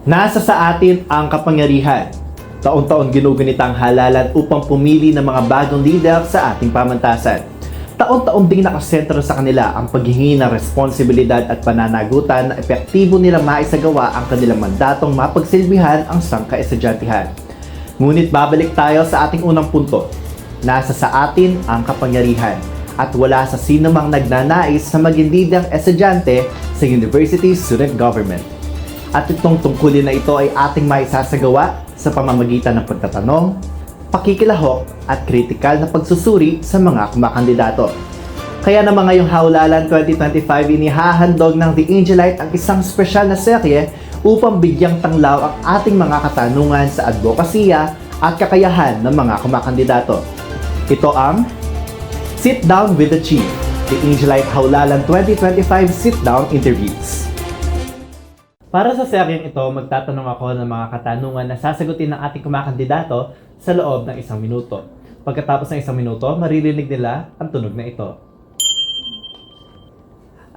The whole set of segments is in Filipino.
Nasa sa atin ang kapangyarihan. Taon-taon ginugunitang halalan upang pumili ng mga bagong leader sa ating pamantasan. Taon-taon ding nakasentro sa kanila ang paghihingi ng responsibilidad at pananagutan na epektibo nilang maisagawa ang kanilang mandatong mapagsilbihan ang 𝗧𝗶H. Ngunit babalik tayo sa ating unang punto. Nasa sa atin ang kapangyarihan at wala sa sino mang nagnanais na maging leader estudyante sa university student government. At itong tungkulin na ito ay ating maisasagawa sa pamamagitan ng pagtatanong, pakikilahok at kritikal na pagsusuri sa mga kumakandidato. Kaya naman ngayong HAUlalan 2025 inihahandog ng the Angelite ang isang espesyal na serye upang bigyang tanglaw ang ating mga katanungan sa advokasya at kakayahan ng mga kumakandidato. Ito ang Sit Down with the Chief, the Angelite HAUlalan 2025 Sit-Down Interviews. Para sa seryeng ito, magtatanong ako ng mga katanungan na sasagutin ng ating kumakandidato sa loob ng 1 minuto. Pagkatapos ng 1 minuto, maririnig nila ang tunog na ito.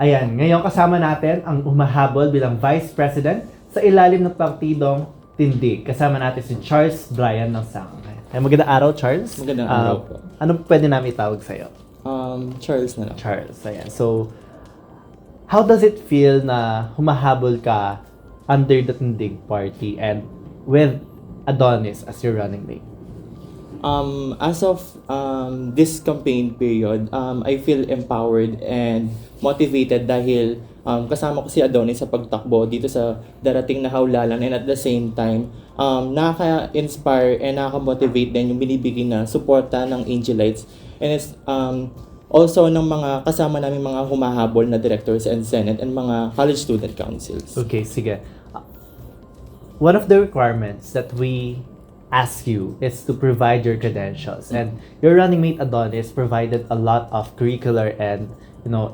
Ayan, ngayon kasama natin ang umahabol bilang Vice President sa ilalim ng partidong TINDIG. Kasama natin si Charles Lansang. Magandang araw, Charles. Magandang araw po. Ano pwede namin itawag sa'yo? Charles na lang. Charles, ayan. So, how does it feel na humahabol ka under the TINDIG party and with Adonis as your running mate? As of this campaign period, I feel empowered and motivated dahil kasama ko si Adonis sa pagtakbo dito sa darating na HAUlalan, and at the same time, nakaka-inspire and nakaka-motivate din yung binibigay na suporta ng Angelites, and it's also ng mga kasama namin mga humahabol na directors and senate and mga college student councils. Okay, sige. One of the requirements that we ask you is to provide your credentials, and your running mate Adonis provided a lot of curricular and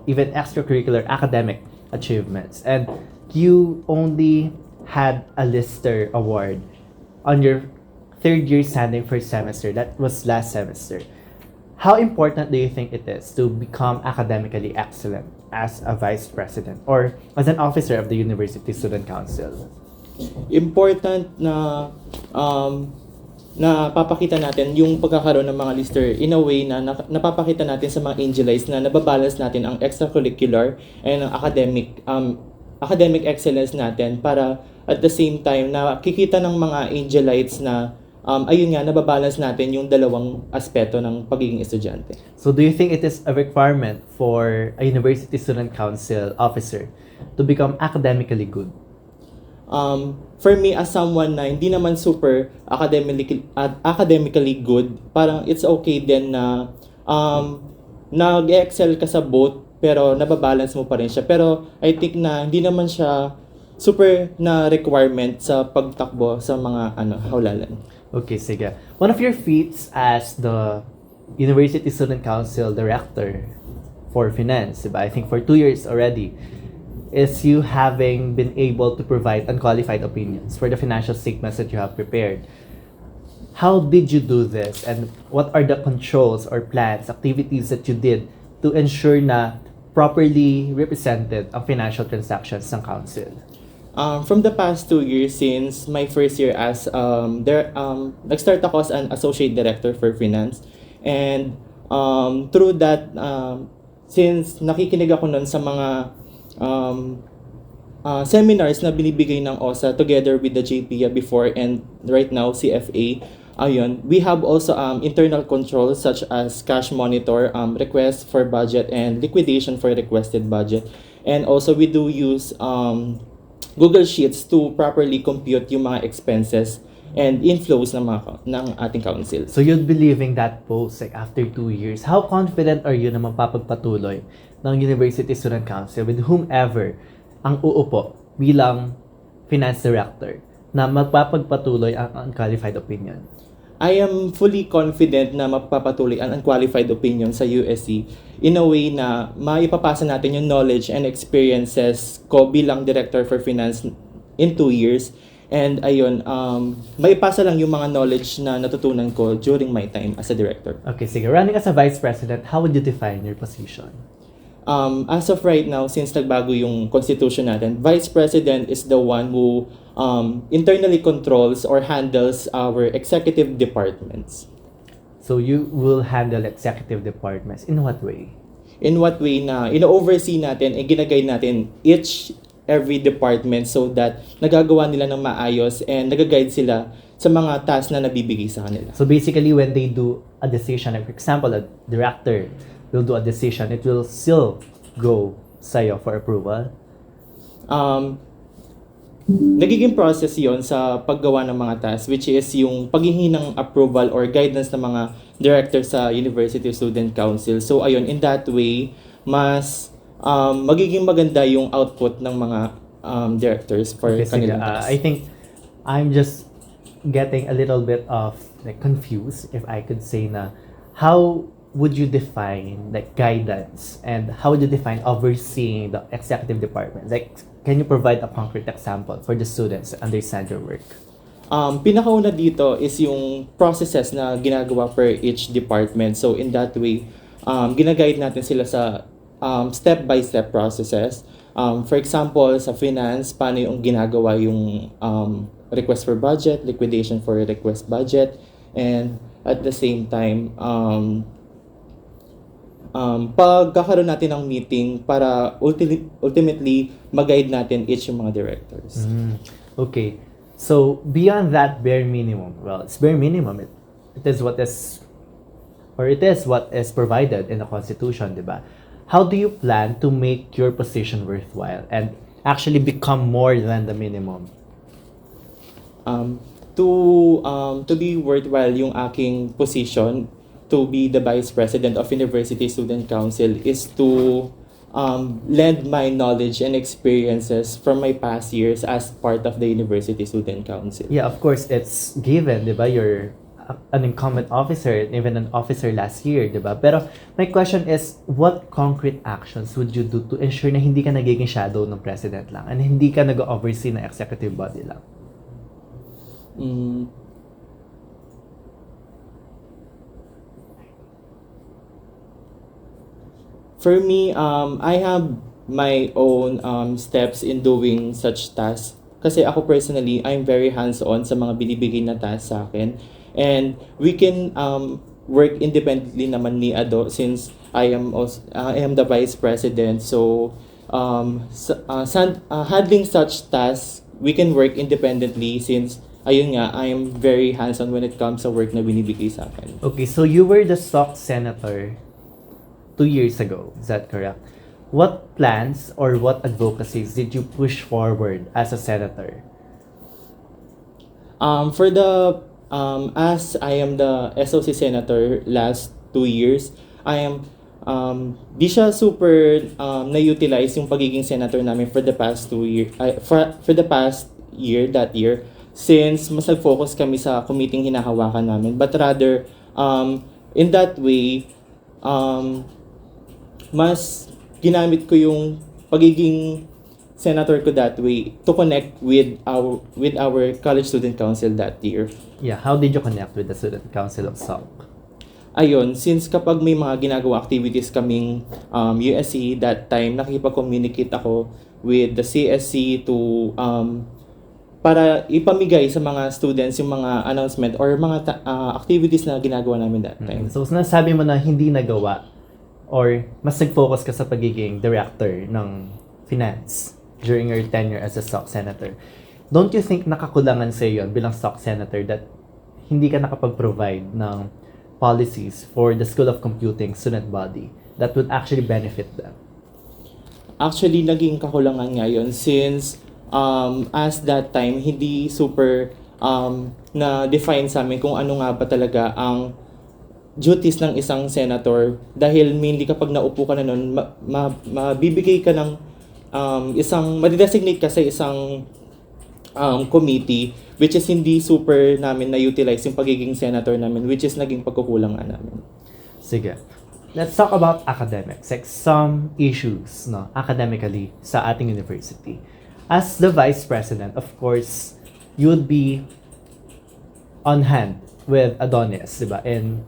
even extracurricular academic achievements, and you only had a Lister award on your 3rd year standing first semester. That was last semester. How important do you think it is to become academically excellent as a vice president or as an officer of the University Student Council? Important na napapakita natin yung pagkakaroon ng mga lister in a way na napapakita natin sa mga Angelites na nababalance natin ang extracurricular and ang academic excellence natin, para at the same time nakikita ng mga Angelites na ayun nga, nababalance natin yung dalawang aspeto ng pagiging estudyante. So do you think it is a requirement for a University Student Council officer to become academically good? For me, as someone na hindi naman super academically good, parang it's okay din na nag-excel ka sa both pero nababalance mo pa rin siya. Pero I think na hindi naman siya super na requirement sa pagtakbo sa mga HAUlalan. Okay, sige. One of your feats as the University Student Council Director for Finance, diba? I think for 2 years already, is you having been able to provide unqualified opinions for the financial statements that you have prepared. How did you do this, and what are the controls or plans, activities that you did to ensure na properly represented ang financial transactions ng council? From the past 2 years, since my first year as nag-start ako as an associate director for finance, and through that, since nakikinig ako nun sa mga seminars na binibigay ng OSA together with the 𝗂𝗵𝗱 before and right now CFA, ayun, we have also internal controls such as cash monitor, request for budget and liquidation for requested budget, and also we do use Google Sheets to properly compute yung mga expenses and inflows ng ating council. So you'd be leaving that post like after 2 years. How confident are you na mapapagpatuloy ng University Student Council with whomever ang uupo bilang finance director na magpapagpatuloy ang unqualified opinion? I am fully confident na mapapatuloy ang unqualified opinion sa USC in a way na maipapasa natin yung knowledge and experiences ko bilang director for finance in 2 years. And ayun, maipasa lang yung mga knowledge na natutunan ko during my time as a director. Okay, sige. Running as a vice president, how would you define your position? As of right now, since nagbago yung constitution natin, Vice President is the one who internally controls or handles our executive departments. So you will handle executive departments. In what way? In what way na ino-oversee natin and ginaguide natin every department so that nagagawa nila ng maayos and nagaguide sila sa mga tasks na nabibigay sa kanila. So basically, when they do a decision, like for example, a director will do a decision, it will still go sa'yo for approval? Nagiging process yon sa paggawa ng mga tasks, which is yung paghihingi ng approval or guidance ng mga director sa University Student Council. So ayun, in that way, mas magiging maganda yung output ng mga directors for kanilang tasks. I think I'm just getting a little bit of like confused, if I could say na, how would you define like guidance and how would you define overseeing the executive department? Like, can you provide a concrete example for the students to understand your work? Pinakauna dito is yung processes na ginagawa per each department. So in that way, ginaguide natin sila sa step-by-step processes. For example, sa finance, paano yung ginagawa yung request for budget, liquidation for request budget, and at the same time, pagkakaroon natin ng meeting para ultimately mag-guide natin each yung mga directors. Okay. So, beyond that bare minimum, well, it's bare minimum. It is what is provided in the Constitution, di ba? How do you plan to make your position worthwhile and actually become more than the minimum? To be worthwhile yung aking position, to be the Vice President of University Student Council, is to lend my knowledge and experiences from my past years as part of the University Student Council. Yeah, of course, it's given, di ba? You're an incumbent officer, even an officer last year, di ba? Pero my question is, what concrete actions would you do to ensure na hindi ka nagiging shadow ng president lang and hindi ka nag-oversee ng executive body lang? For me, I have my own steps in doing such tasks. Kasi ako personally, I'm very hands-on sa mga binibigay na tasks sa akin. And we can work independently naman ni Ado since I am the Vice President. So, handling such tasks, we can work independently since ayun nga, I am very hands-on when it comes sa work na binibigay sa akin. Okay, so you were the SOC senator 2 years ago, is that correct? What plans or what advocacies did you push forward as a senator? As I am the SOC senator last 2 years, I am di siya super na-utilize yung pagiging senator namin for the past 2 years, for the past year, that year, since mas nag-focus kami sa committing hinahawakan namin, but rather in that way, mas ginamit ko yung pagiging senator ko that way to connect with our college student council that year. Yeah, how did you connect with the student council of SOC? Ayun, since kapag may mga ginagawa activities kaming USC that time, nakikipag-communicate ako with the CSC to para ipamigay sa mga students yung mga announcement or mga activities na ginagawa namin that time. So, sinasabi mo na hindi nagawa or mas nag-focus ka sa pagiging director ng finance during your tenure as a SOC senator. Don't you think nakakulangan sa iyo bilang SOC senator that hindi ka nakapag-provide ng policies for the School of Computing student body that would actually benefit them? Actually, naging kakulangan nga yun since as that time, hindi super na-define sa amin kung ano nga ba talaga ang duties ng isang senator dahil mainly kapag naupo ka na nun, mabibigay ka ng madidesignate ka sa isang committee which is hindi super namin na-utilize yung pagiging senator namin, which is naging pagkukulang nga namin. Sige. Let's talk about academics, like some issues academically sa ating university. As the Vice President, of course, you would be on hand with Adonis, diba? And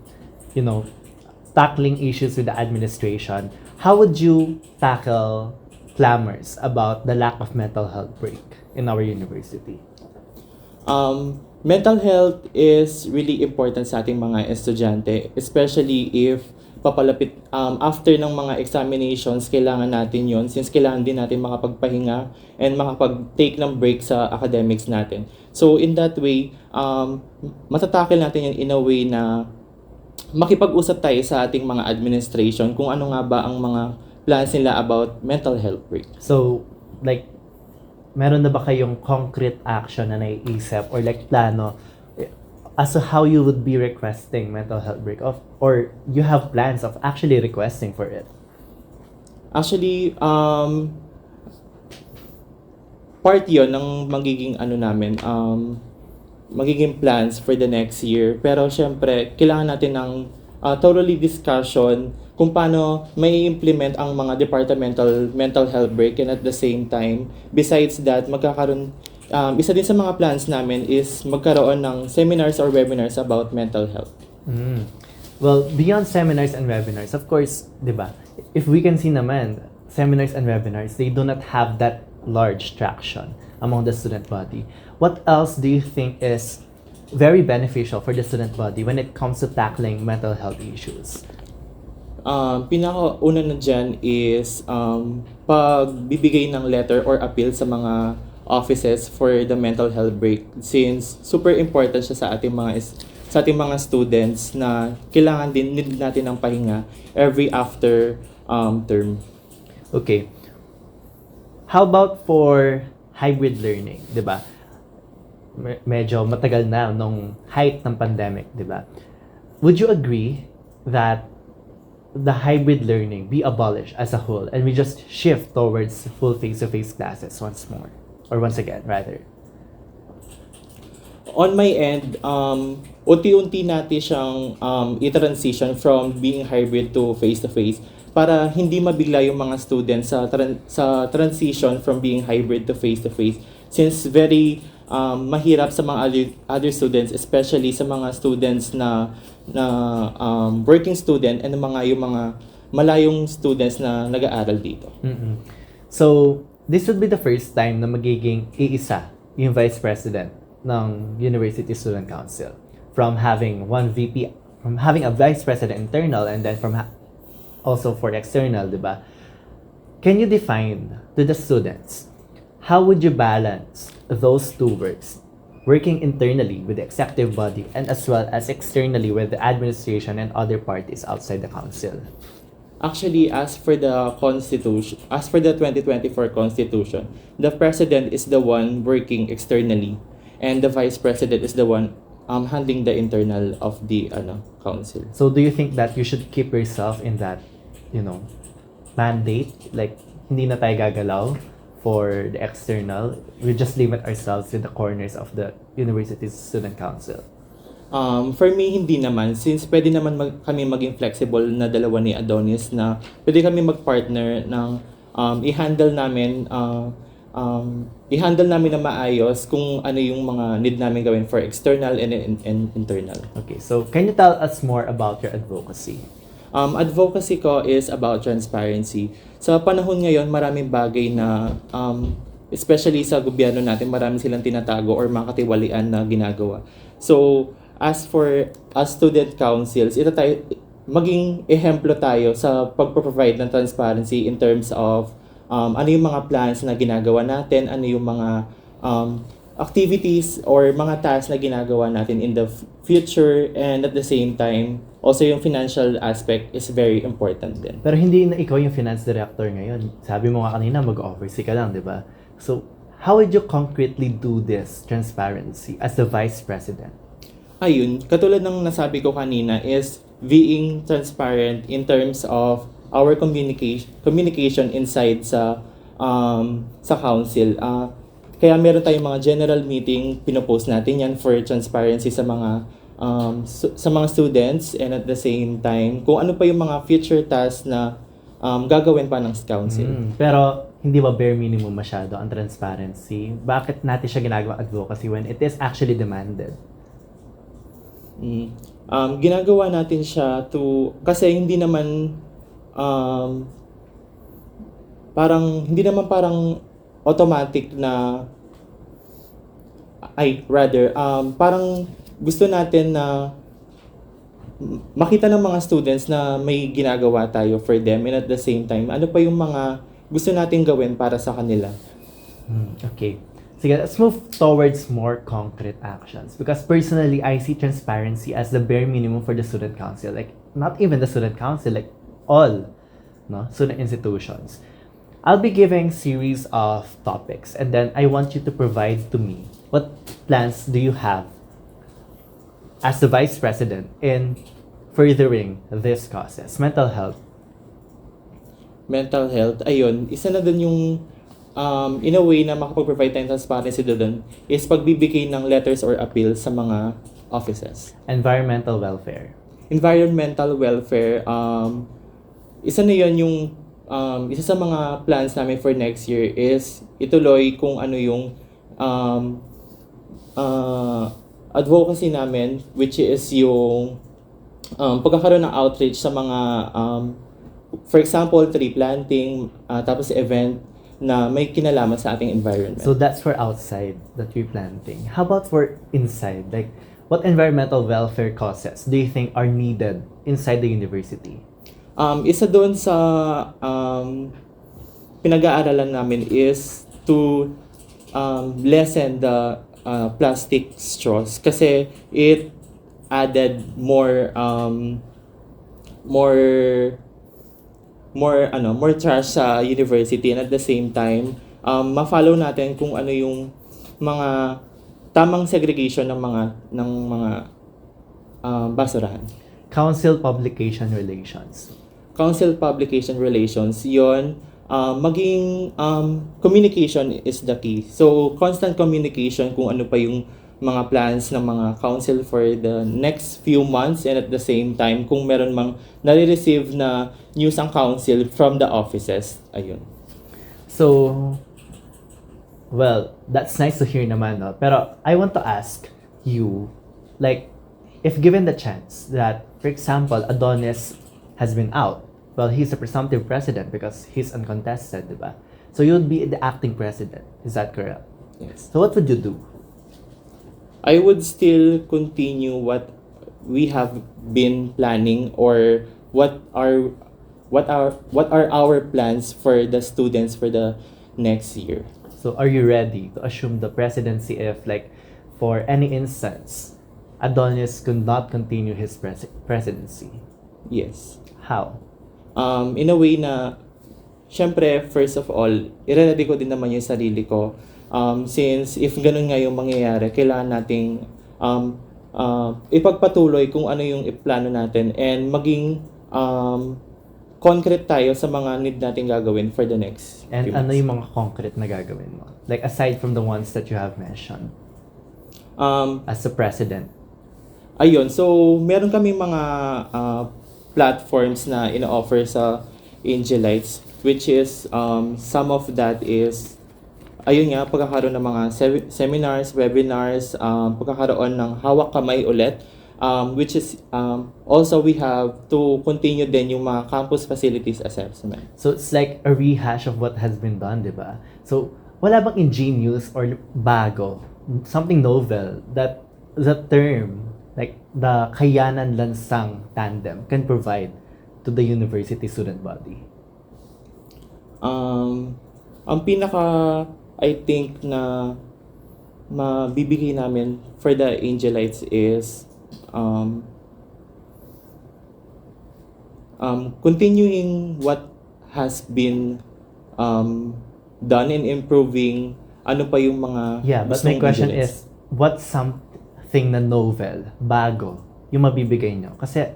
tackling issues with the administration. How would you tackle clamors about the lack of mental health break in our university? Mental health is really important sa ating mga estudyante, especially if papalapit after ng mga examinations, kailangan natin yon since kailangan din natin makapagpahinga and makapag-take ng break sa academics natin. So in that way, matatakil natin yun in a way na makipag-usap tayo sa ating mga administration kung ano nga ba ang mga plans nila about mental health break. So, like, meron na ba kayong concrete action na naiisip or like plano as to how you would be requesting mental health break off, or you have plans of actually requesting for it? Actually, part yon ng magiging namin, magiging plans for the next year. Pero syempre, kailangan natin ng thoroughly discussion kung paano may implement ang mga departmental mental health break, and at the same time, besides that, magkakaroon, isa din sa mga plans namin is magkaroon ng seminars or webinars about mental health. Well, beyond seminars and webinars, of course, di ba, if we can see naman, seminars and webinars, they do not have that large traction among the student body. What else do you think is very beneficial for the student body when it comes to tackling mental health issues? Pinakauna na dyan is pagbibigay ng letter or appeal sa mga offices for the mental health break, since super important siya sa ating mga students na kailangan din need natin ng pahinga every after term. Okay. How about for hybrid learning, 'di ba? Medyo matagal na nung height ng pandemic, 'di ba? Would you agree that the hybrid learning be abolished as a whole and we just shift towards full face-to-face classes once more, or once again rather? On my end, unti-unti natin siyang i-transition from being hybrid to face-to-face para hindi mabigla yung mga students sa transition from being hybrid to face-to-face, since very mahirap sa mga other students, especially sa mga students na working student and yung mga malayong students na nag-aaral dito. So, this would be the first time na magiging iisa yung Vice President ng University Student Council, from having a Vice President internal and then also for external, di ba? Can you define to the students, how would you balance those two works, working internally with the executive body and as well as externally with the administration and other parties outside the council? Actually, as for the 2024 Constitution, the President is the one working externally and the Vice President is the one handling the internal of the council. So do you think that you should keep yourself in that, mandate, like hindi na tayo gagalaw for the external, we just limit ourselves to the corners of the University Student Council? For me, hindi naman, since pwede naman kami maging flexible na dalawa ni Adonis, na pwede kami mag-partner ng i-handle namin na maayos kung ano yung mga need namin gawin for external and internal. Okay, so can you tell us more about your advocacy? Advocacy ko is about transparency. Sa panahon ngayon, maraming bagay na, especially sa gobyerno natin, marami silang tinatago or makatiwalian na ginagawa. So, as student councils, maging ehemplo tayo sa pagpo-provide ng transparency in terms of ano yung mga plans na ginagawa natin, ano yung mga activities or mga tasks na ginagawa natin in the future, and at the same time, also yung financial aspect is very important din. Pero hindi na ikaw yung finance director ngayon. Sabi mo nga kanina, mag-oversee ka lang, di ba? So, how would you concretely do this transparency as the Vice President? Ayun, katulad ng nasabi ko kanina, is being transparent in terms of our communication inside sa council. Kaya meron tayong mga general meeting, pinopost natin yan for transparency sa mga students, and at the same time, kung ano pa yung mga future tasks na gagawin pa ng council. Pero hindi ba bare minimum masyado ang transparency? Bakit natin siya ginagawa advocacy when it is actually demanded? Ginagawa natin siya kasi hindi naman parang automatic na parang gusto natin na makita ng mga students na may ginagawa tayo for them, and at the same time, ano pa yung mga gusto natin gawin para sa kanila. Okay. Sige, let's move towards more concrete actions. Because personally, I see transparency as the bare minimum for the student council. Like, not even the student council, like all student institutions. I'll be giving series of topics, and then I want you to provide to me what plans do you have as the Vice President in furthering this causes. Mental health. Mental health, ayun, isa na dun yung in a way na makapag-provide tayong transparency doon is pagbibigay ng letters or appeal sa mga offices. Environmental welfare. Environmental welfare, isa na yun yung isa sa mga plans namin for next year is ituloy kung ano yung advocacy namin, which is yung pagkakaroon ng outreach sa mga for example, tree planting, tapos event na may kinalaman sa ating environment. So that's for outside, the tree planting. How about for inside? Like, what environmental welfare causes do you think are needed inside the university? Isa doon sa pinag-aaralan namin is to lessen the plastic straws kasi it added more trash sa university, and at the same time ma-follow natin kung ano yung mga tamang segregation ng mga basurahan. Council publication relations. Council publication relations, yon maging communication is the key. So constant communication kung ano pa yung mga plans ng mga council for the next few months, and at the same time kung meron mang nare-receive na news ang council from the offices. Ayun. So, well, that's nice to hear naman, no? Pero I want to ask you, like, if given the chance that, for example, Adonis has been out, well, he's a presumptive president because he's uncontested, diba? So you'll be the acting president. Is that correct? Yes. So what would you do? I would still continue what we have been planning, or what are our plans for the students for the next year. So are you ready to assume the presidency if, like, for any instance, Adonis could not continue his presidency? Yes. How? In a way na, syempre, first of all, i-ready ko din naman yung sarili ko. Since if ganun nga yung mangyayari, kailangan nating ipagpatuloy kung ano yung plano natin, and maging concrete tayo sa mga need nating gagawin for the next And few ano months. yung mga concrete na gagawin mo? Like, aside from the ones that you have mentioned as the president. Ayun, so meron kami mga platforms na ino-offer sa Angelites, which is some of that is ayun nga, pagkakaroon ng mga seminars, webinars, pagkakaroon ng hawak kamay ulit, which is also we have to continue din yung mga campus facilities assessment. So it's like a rehash of what has been done, di ba? So wala bang ingenious or bago, something novel that the term, like the 𝗂𝗏 Lansang tandem, can provide to the university student body? Ang pinaka I think na mabibigay namin for the Angelites is continuing what has been done in improving ano pa yung mga But my gustong question Angelites. is, what's something na novel, bago, yung mabibigay nyo? Kasi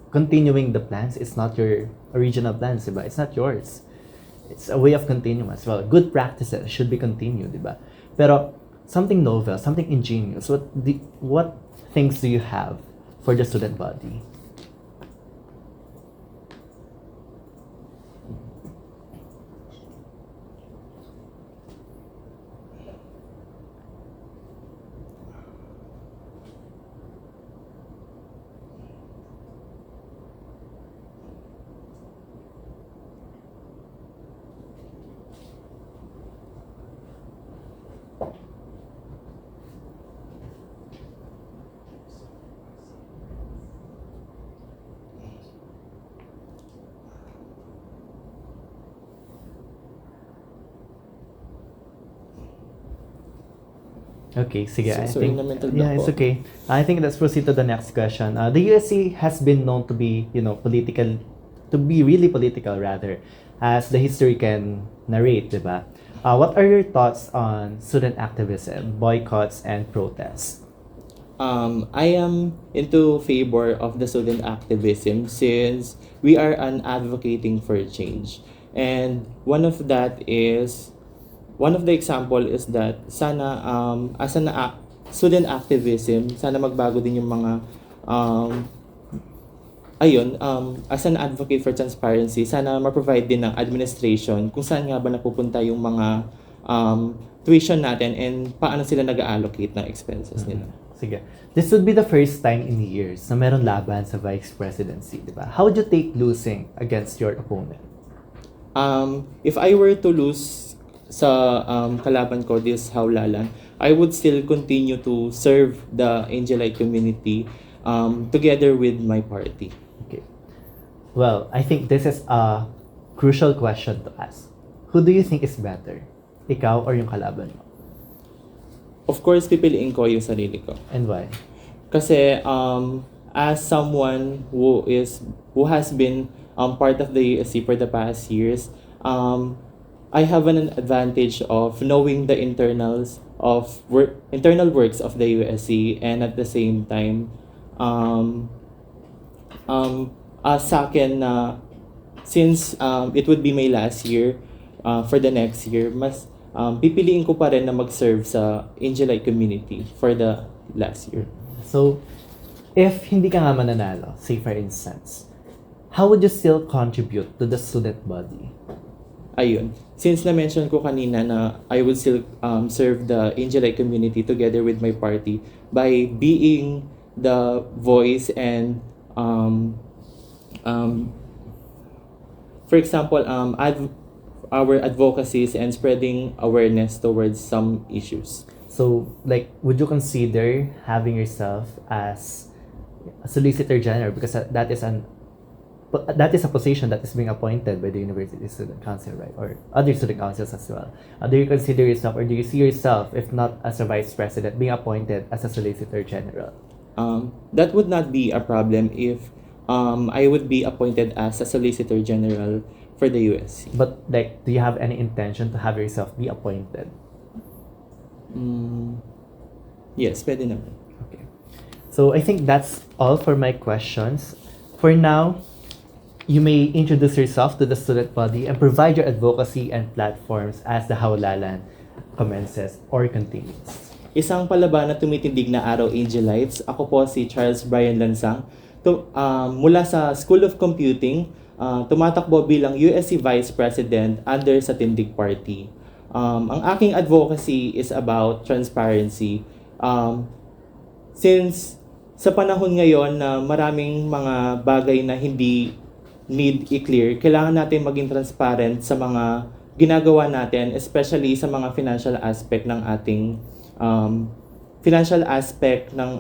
continuing the plans, it's not your original plans, diba? It's not yours. It's a way of continuing as well. Good practices should be continued, diba? Pero something novel, something ingenious, what things do you have for the student body? Okay, sige. I So, think, na mental yeah, block it's po. okay. I think let's proceed to the next question. The USC has been known to be, political, to be really political rather, as the history can narrate, diba? What are your thoughts on student activism, boycotts, and protests? I am into favor of the student activism since we are advocating for change. And one of the example is that sana as student activism, sana magbago din yung mga as an advocate for transparency, sana ma-provide din ng administration kung saan nga ba napupunta yung mga tuition natin and paano sila nag-allocate ng expenses nila. Sige. This would be the first time in years na meron laban sa vice presidency, di ba? How would you take losing against your opponent? If I were to lose sa kalaban ko, this HAUlalan, I would still continue to serve the Angelite community together with my party. Okay. Well, I think this is a crucial question to ask. Who do you think is better? Ikaw or yung kalaban mo? Of course, pipiliin ko yung sarili ko. And why? Kasi as someone who has been part of the USC for the past years, I have an advantage of knowing the internal works of the USC, and at the same time, sa akin since it would be my last year for the next year, mas pipiliin ko pa rin na mag-serve sa Angelite community for the last year. So, if hindi ka nga mananalo, say for instance, how would you still contribute to the student body? Ayun. Since na-mention ko kanina na I would still serve the Angelite community together with my party by being the voice and for example, our advocacies and spreading awareness towards some issues. So, like, would you consider having yourself as a Solicitor General, because that is a position that is being appointed by the University Student Council, right? Or other student councils as well. Do you consider yourself, or do you see yourself, if not as a Vice President, being appointed as a Solicitor General? That would not be a problem if I would be appointed as a Solicitor General for the USC. But, like, do you have any intention to have yourself be appointed? Yes, pwede naman. Okay. So, I think that's all for my questions. For now, you may introduce yourself to the student body and provide your advocacy and platforms as the HAUlalan commences or continues. Isang palaban na tumitindig na araw, Angelites. Ako po si Charles Lansang. Mula sa School of Computing, tumatakbo bilang USC Vice President under sa TINDIG Party. Ang aking advocacy is about transparency. Since sa panahon ngayon na maraming mga bagay na hindi need i-clear, kailangan natin maging transparent sa mga ginagawa natin, especially sa mga financial aspect ng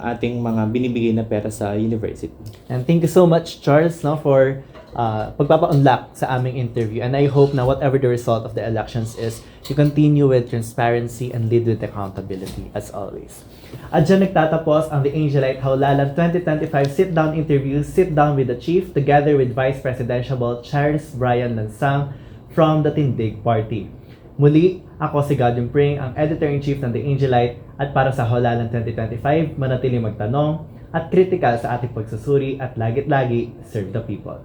ating mga binibigay na pera sa university. And thank you so much, Charles, for pagpapa-unlock sa aming interview. And I hope na whatever the result of the elections is, you continue with transparency and lead with accountability as always. At dyan nagtatapos ang The Angelite HAUlalan 2025 sit-down interview, sit down with the Chief together with Vice Presidential Charles Lansang from the TINDIG Party. Muli, ako si 𝗂𝗏𝗋𝗋, ang Editor-in-Chief ng The Angelite, at para sa HAUlalan 2025, manatiling magtanong at kritikal sa ating pagsusuri at lagit-lagi serve the people.